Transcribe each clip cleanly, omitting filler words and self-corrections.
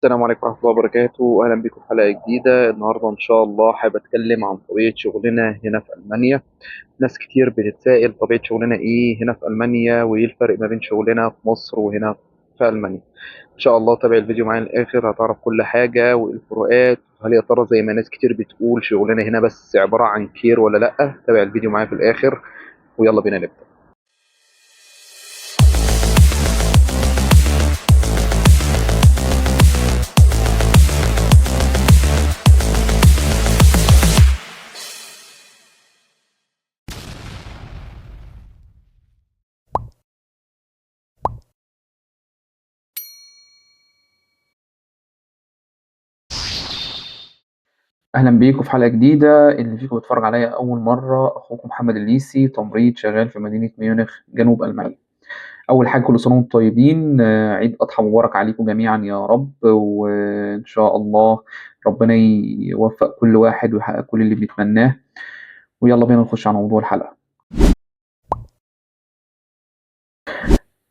السلام عليكم ورحمة الله وبركاته، أهلا بكم في حلقة جديدة. النهاردة إن شاء الله حابب أتكلم عن طبيعة شغلنا هنا في ألمانيا. ناس كتير بتتسائل طبيعة شغلنا إيه هنا في ألمانيا، وإيه الفرق ما بين شغلنا في مصر وهنا في ألمانيا. إن شاء الله تابع الفيديو معايا للآخر، هتعرف كل حاجة وإيه الفروقات. هل يا ترى زي ما ناس كتير بتقول شغلنا هنا بس عبارة عن كير ولا لأ؟ تابع الفيديو معايا في الآخر ويلا بينا نبدأ. أهلا بيكم في حلقة جديدة. اللي فيكم بيتفرج عليا أول مرة أخوكم محمد الليثي، تمريض شغال في مدينة ميونخ جنوب ألمانيا. أول حاجة كل سنة وانتم طيبين، عيد أضحى مبارك عليكم جميعا يا رب، وإن شاء الله ربنا يوفق كل واحد ويحقق كل اللي بيتمناه. ويلا بينا نخش على موضوع الحلقة.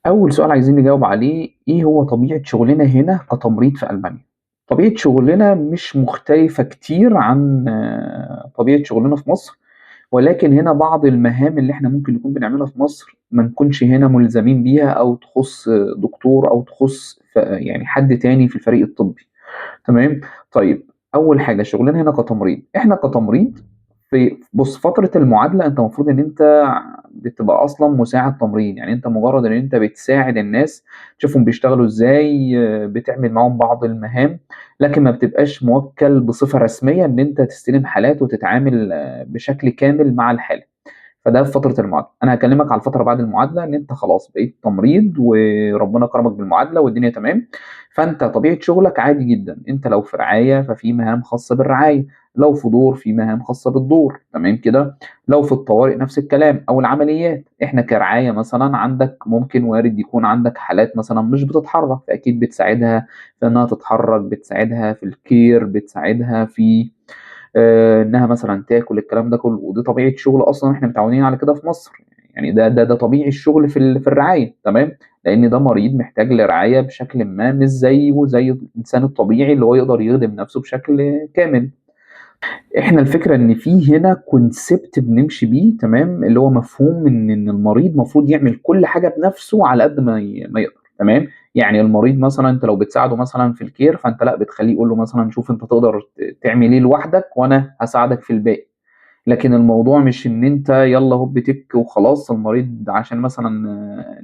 أول سؤال عايزين نجاوب عليه، إيه هو طبيعة شغلنا هنا كتمريض في ألمانيا؟ طبيعة شغلنا مش مختلفة كتير عن طبيعة شغلنا في مصر، ولكن هنا بعض المهام اللي إحنا ممكن نكون بنعملها في مصر ما نكونش هنا ملزمين بيها، أو تخص دكتور أو تخص يعني حد تاني في الفريق الطبي. تمام. طيب، أول حاجة شغلنا هنا كتمريض، إحنا كتمريض بُص، فترة المعادلة أنت المفروض إن أنت بتبقى أصلًا مساعد تمريض، يعني أنت مجرد إن أنت بتساعد الناس، تشوفهم بيشتغلوا إزاي، بتعمل معاهم بعض المهام، لكن ما بتبقاش موكّل بصفة رسمية إن أنت تستلم حالات وتتعامل بشكل كامل مع الحالة. فده في فترة المعادلة. أنا هاكلمك على الفترة بعد المعادلة، إن أنت خلاص بقيت تمريض وربنا كرمك بالمعادلة والدنيا تمام. فأنت طبيعة شغلك عادي جدًا، أنت لو في رعاية ففي مهام خاصة بالرعاية، لو في دور في مهام خاصة بالدور، تمام كده؟ لو في الطوارئ نفس الكلام، أو العمليات. إحنا كرعاية مثلًا عندك ممكن وارد يكون عندك حالات مثلًا مش بتتحرك، فأكيد بتساعدها في إنها تتحرك، بتساعدها في الcare، بتساعدها في إنها مثلًا تاكل، الكلام ده كله. ودي طبيعة شغل أصلًا إحنا متعودين على كده في مصر، يعني ده طبيعي الشغل في الرعاية، تمام. لإن ده مريض محتاج لرعاية بشكل ما، مش زيه زي الإنسان الطبيعي اللي هو يقدر يخدم نفسه بشكل كامل. إحنا الفكرة إن في هنا concept بنمشي بيه، تمام، اللي هو مفهوم إن المريض المفروض يعمل كل حاجة بنفسه على قد ما يقدر، تمام. يعني المريض مثلًا أنت لو بتساعده مثلًا في الcare، فأنت لأ، بتخلّيه يقول له مثلًا شوف أنت تقدر تعمل إيه لوحدك وأنا هاساعدك في الباقي. لكن الموضوع مش إن أنت يالّا هوب تِك وخلاص، المريض عشان مثلًا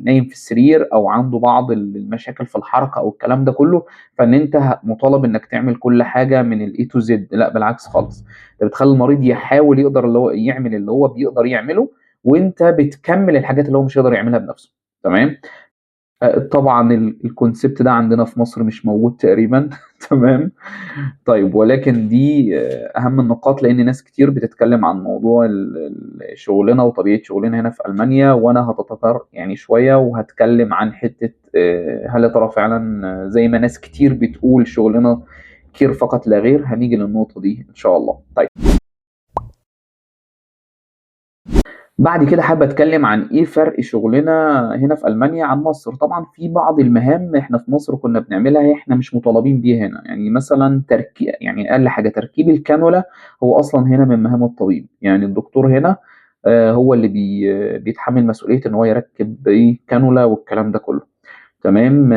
نايم في السرير أو عنده بعض المشاكل في الحركة أو الكلام ده كلّه، فإن أنت مطالب إنّك تعمل كل حاجة من الA to Z. لأ بالعكس خالص، أنت بتخلّي المريض يحاول يقدر اللي هو يعمل اللي هو بيقدر يعمله، وأنت بتكمّل الحاجات اللي هو مش هيقدر يعملها بنَفْسه، تمام. طبعًا الconcept ده عندنا في مصر مش موجود تقريبًا تمام. طيب، ولكن دي أهم النقاط، لإن ناس كتير بتتكلم عن موضوع شغلنا وطبيعة شغلنا هنا في ألمانيا، وأنا هاتطرق يعني شوية وهاتكلم عن حتة هل يا ترى فعلًا زي ما ناس كتير بتقول شغلنا كِير فقط لا غير؟ هنيجي للنقطة دي إن شاء الله. طيب، بعد كده حابب أتكلم عن إيه فرق شغلنا هنا في ألمانيا عن مصر. طبعًا في بعض المهام إحنا في مصر كنا بنعملها إحنا مش مطالبين بيها هنا، يعني مثلًا يعني أقل حاجة تركيب الكانولا هو أصلًا هنا من مهام الطبيب. يعني الدكتور هنا هو اللي بيتحمل مسؤولية إن هو يركب إيه، كانولا والكلام ده كله. تمام.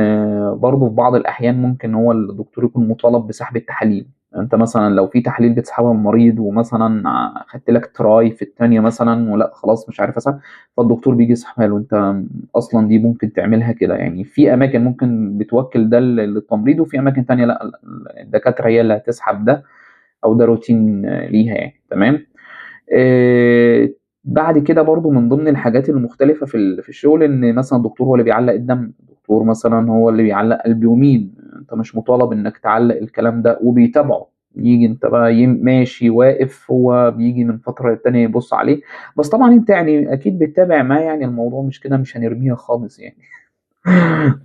برضه في بعض الأحيان ممكن هو الدكتور يكون مطالب بسحب التحاليل. أنت مثلًا لو في تحاليل بتسحبها من المريض، ومثلًا خدت لك try في التانية مثلًا ولأ خلاص مش عارف أسحب، فالدكتور بييجي يسحبها له. أنت أصلًا دي ممكن تعملها كده، يعني في أماكن ممكن بتوكّل ده للتمريض، وفي أماكن تانية لأ، الدكاترة هي اللي هتسحب ده، أو ده روتين ليها يعني، تمام. آآ بعد كده برضه من ضمن الحاجات المختلفة في الشغل، إن مثلًا الدكتور هو اللي بيعلّق الدم، الدكتور مثلًا هو اللي بيعلّق قلب يومين. أنت مش مطالب إنك تعلّق الكلام ده، وبيتابعه. ييجي أنت بقى ماشي، واقف، هو بييجي من فترة للتانية يبُص عليه. بس طبعًا أنت يعني أكيد بتتابع معاه، يعني الموضوع مش كده، مش هنرميها خالص يعني.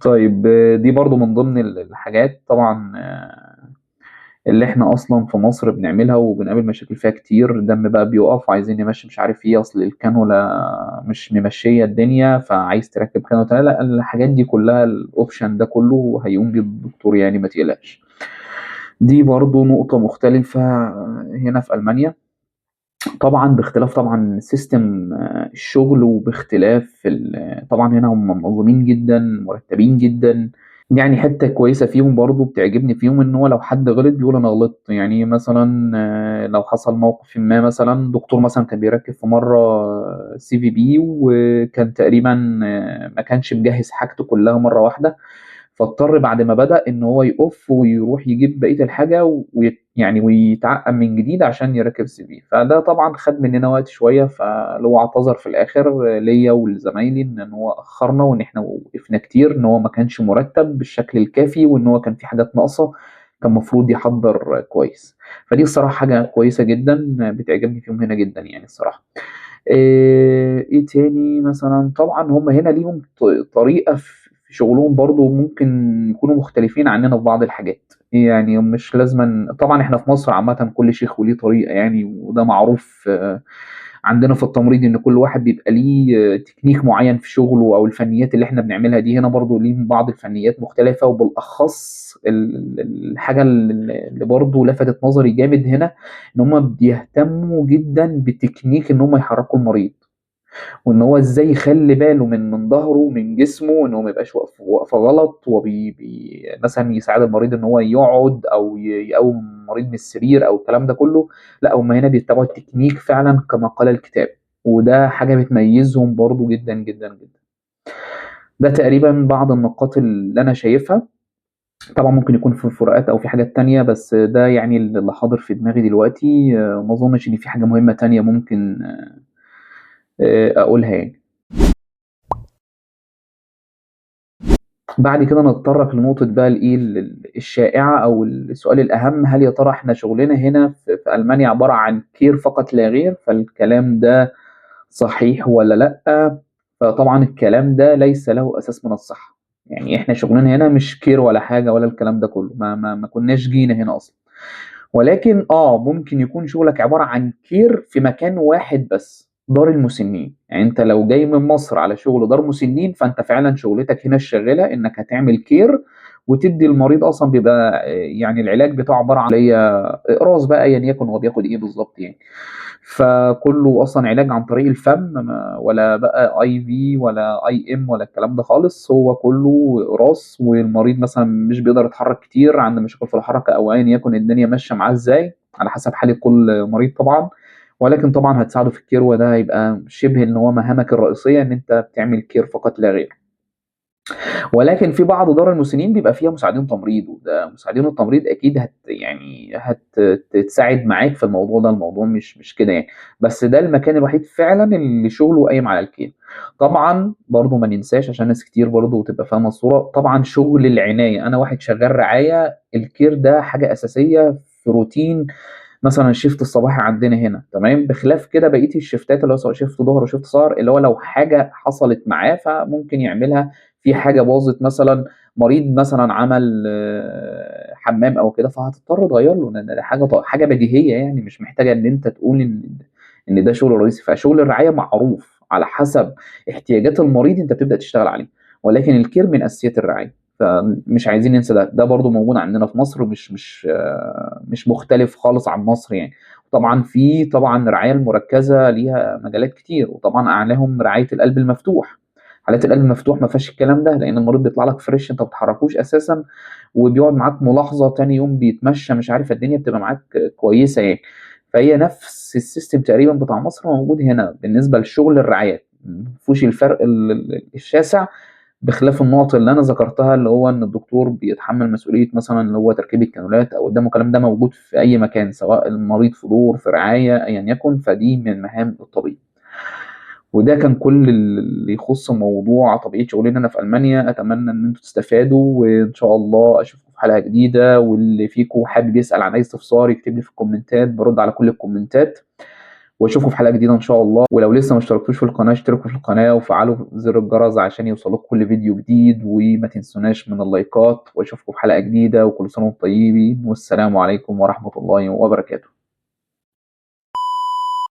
طيب، دي برضه من ضمن الحاجات طبعًا اللي إحنا أصلًا في مصر بنعملها وبنقابل مشاكل فيها كتير. دم بقى بيُقف وعايزين نمشّي مش عارف إيه، أصل الكانولا مش ممشّية الدنيا، فعايز تركّب كانولا تانية. لأ، الحاجات دي كلّها الoption ده كلّه هيقوم بيه الدكتور يعني، ما تقلقش. دي برضه نقطة مختلفة هنا في ألمانيا، طبعًا باختلاف طبعًا سيستم الشغل، وباختلاف طبعًا هنا هم منظمين جدًا، مرتبين جدًا. يعني حتّة كويسة فيهم برضه بتعجبني فيهم إن هو لو حد غلط بيقول أنا غلطت، يعني مثلًا لو حصل موقفٍ ما مثلًا دكتور مثلًا كان بيركّب في مرّة CVB وكان تقريبًا ما كانش مجهّز حاجته كلّها مرّة واحدة، فاضطر بعد ما بدأ إن هو يقف ويروح يجيب بقية الحاجة يعني ويتعقّم من جديد عشان يركّب CV، فده طبعًا خَد مننا وقت شوية، فاللي هو اعتذر في الآخر ليّا ولزمايلي إن هو أخّرنا وإن إحنا وقفنا كتير، إن هو ما كانش مُرتّب بالشكل الكافي وإن هو كان في حاجات ناقصة، كان المفروض يحضّر كويس. فدي الصراحة حاجة كويسة جدًا بتعجبني فيهم هنا جدًا يعني الصراحة. إيه تاني مثلًا، طبعًا هم هنا ليهم طريقة في شغلهم برضه ممكن يكونوا مختلفين عننا في بعض الحاجات، يعني مش لازمًا طبعًا إحنا في مصر عامةً كل شيخ وليه طريقة يعني، وده معروف عندنا في التمريض إن كل واحد بيبقى ليه تكنيك معيّن في شغله أو الفنيات اللي إحنا بنعملها دي، هنا برضه ليهم بعض الفنيات مختلفة، وبالأخص الحاجة اللي برضه لفتت نظري جامد هنا، إن هُم بيهتموا جدًا بتكنيك إن هُم يحرّكوا المريض. وإن هو إزاي يخلّي باله من ضهره ومن جسمه، إن هو ما يبقاش وقفة غلط، وهو مثلًا يساعد المريض إن هو يقعد أو يقوّم المريض من السرير أو الكلام ده كلّه، لأ هُم هنا بيتبعوا التكنيك فعلًا كما قال الكتاب، وده حاجة بتميزهم برضه جدًا، جدًا، جدًا. ده تقريبًا بعض النقاط اللي أنا شايفها، طبعًا ممكن يكون في فروقات أو في حاجات تانية، بس ده يعني اللي حاضر في دماغي دلوقتي، ما أظنش إن في حاجة مهمة تانية ممكن أقولها يعني. بعد كده نتطرق لنقطة بقى الإيه، الشائعة أو السؤال الأهم، هل يا ترى إحنا شغلنا هنا في ألمانيا عبارة عن care فقط لا غير؟ فالكلام ده صحيح والّا لأ؟ فطبعًا الكلام ده ليس له أساس من الصحة، يعني إحنا شغلنا هنا مش care ولا حاجة ولا الكلام ده كلّه، ما كناش جينا هنا أصلًا. ولكن ممكن يكون شغلك عبارة عن care في مكان واحد بس، دار المسنين، يعني أنت لو جاي من مصر على شغل دار مسنين، فأنت فعلًا شغلتك هنا الشاغلة إنك هتعمل care وتدّي المريض أصلًا بيبقى يعني العلاج بتاعه عبارة عن إقراص بقى أيًا يكن هو بياخد إيه بالضبط يعني، فكلّه أصلًا علاج عن طريق الفم ولا بقى IV ولا IM ولا الكلام ده خالص، هو كلّه إقراص والمريض مثلًا مش بيقدر يتحرك كتير، عنده مشاكل في الحركة أو أيًا يكن الدنيا ماشية معاه إزاي، على حسب حالة كل مريض طبعًا، ولكن طبعًا هتساعده في الcare وده هيبقى شبه إن هو مهامك الرئيسية إن أنت بتعمل care فقط لا غير. ولكن في بعض دار المسنين بيبقى فيها مساعدين تمريض، وده مساعدين التمريض أكيد يعني تساعد معاك في الموضوع ده، الموضوع مش كده يعني، بس ده المكان الوحيد فعلًا اللي شغله قايم على الكيل. طبعًا برضه ما ننساش عشان ناس كتير برضه تبقى فاهمة الصورة، طبعًا شغل العناية، أنا واحد شغال رعاية الكير ده حاجة أساسية في روتين مثلًا الشيفت الصباحي عندنا هنا تمام، بخلاف كده بقية الشيفتات اللي هو سواء شيفت ضهر وشيفت سهر، اللي هو لو حاجة حصلت معاه فممكن يعملها، في حاجة باظت مثلًا، مريض مثلًا عمل حمام أو كده، فهتضطر تغيّر له، لأن ده حاجة بديهية يعني مش محتاجة إن أنت تقول إن ده شغل رئيسي، فشغل الرعاية معروف على حسب احتياجات المريض أنت بتبدأ تشتغل عليه، ولكن الcare من أساسيات الرعاية، فمش عايزين ننسى ده، ده برضه موجود عندنا في مصر مش مختلف خالص عن مصر يعني. طبعًا في طبعًا الرعاية المركزة ليها مجالات كتير، وطبعًا أعلاهم رعاية القلب المفتوح. حالات القلب المفتوح ما فيهاش الكلام ده، لأن المريض بيطلع لك فريش أنت ما بتحركوش أساسًا، وبيقعد معاك ملاحظة، تاني يوم بيتمشى مش عارف الدنيا بتبقى معاك كويسة يعني. فهي نفس السيستم تقريبًا بتاع مصر موجود هنا بالنسبة لشغل الرعايات، ما فيهوش الفرق الشاسع بخلاف النقط اللي أنا ذكرتها، اللي هو إن الدكتور بيتحمّل مسؤولية مثلًا اللي هو تركيب الكانولات أو قدّامه الكلام ده موجود في أي مكان، سواء المريض في دور، في رعاية، أيًا يكن، فدي من مهام الطبيب. وده كان كل اللي يخُص موضوع طبيعة شغلنا هنا في ألمانيا، أتمنى إن أنتم تستفادوا، وإن شاء الله أشوفكم في حلقة جديدة، واللي فيكم حابب يسأل عن أي استفسار يكتب لي في الكومنتات، بارُد على كل الكومنتات. واشوفكم في حلقة جديدة ان شاء الله، ولو لسه ما اشتركتوش في القناة اشتركوا في القناة وفعلوا زر الجرس عشان يوصلكم كل فيديو جديد، وما تنسوناش من اللايكات، واشوفكم في حلقة جديدة، وكل سنة وانتم طيبين، والسلام عليكم ورحمة الله وبركاته.